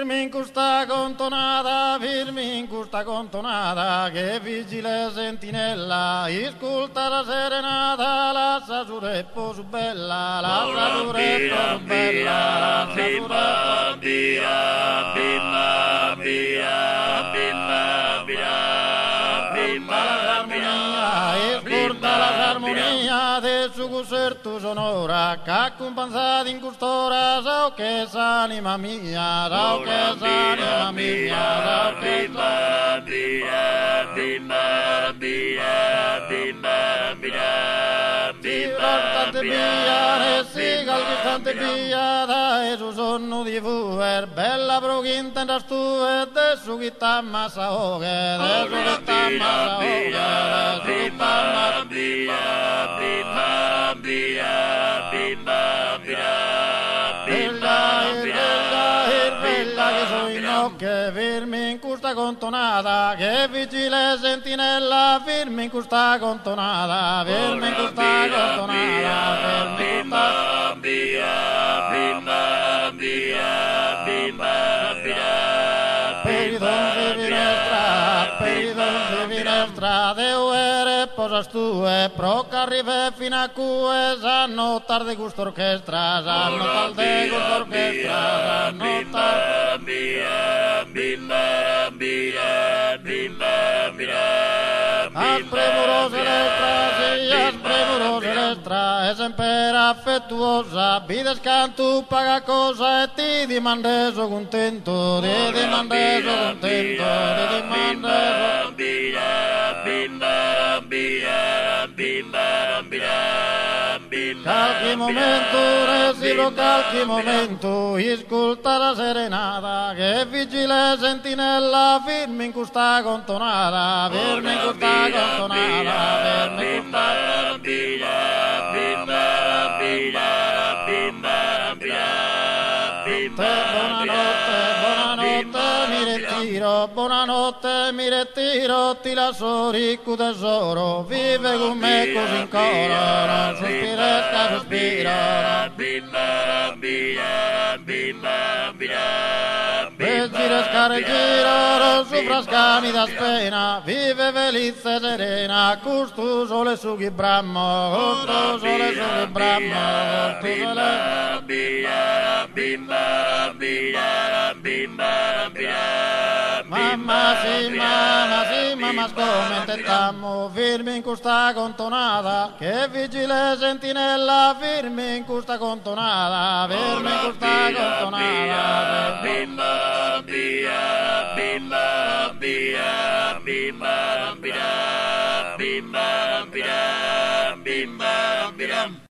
Firmi in questa contonata, che vigile sentinella, ascolta la serenata, la sasureppo su bella, la sasureppo su bella, la sasureppo bia, bimba, bia, bimba, bia, bimba, bia, ascolta l'armonia del suo concerto sonora, che accompagnata in quest'ora, so che s'anima mia, so che s'anima mia, so che bimba, bia, bimba, bia, bimba, bia, bimba, bia, si calcante bia, dai su sonno di fuer, bella provinta in rastu e de su chitta massa oge, de su chitta massa oge, de su chitta massa bia, bimba, bia, bimba, bia, bella che sono in occhio, firmi in questa contonata, che vigile sentinella, firmi in questa contonata, firmi in questa contonata, firmi in questa bia, bimba, bia, bimba, bia, per i don di finestra, Deu ere posas tue, pro che arriva fino a cue, sanno tardi questa orchestra, sanno tardi questa orchestra, sanno tardi. bia, bimba, bia, bimba, bia, Aspremurose l'estra, è sempre affettuosa, bides cantu paga cosa e ti dimandeso contento, ti dimandeso contento, ti dimandeso. bia, bimba, bia, bimba, bia, bimba, Calchi momento, recibo calchi momento, ascolta la serenata, che vigile sentinella, firmi in questa contonata, firmi in questa contonata, firmi in questa. bia, bimba, bia, bimba, bia, Buonanotte, mi ritiro, ti lascio ricco tesoro, vive con me così in coro, non sospiretta, sospira. bimba, bia, bimba, bia, E gira, non sopra scani da spena, vive felice e serena, custo sole su chi brammo, custo sole su chi brammo, custo sole. bia, bimba, bia, bimba, bia, Mamma sì, mamma come te stiamo, firmi in questa contonata, che vigile sentinella, firmi in questa contonata, firmi in questa contonata. bimba, bia, bimba, bia, bimba, bia, bimba, bia, bimba, bia.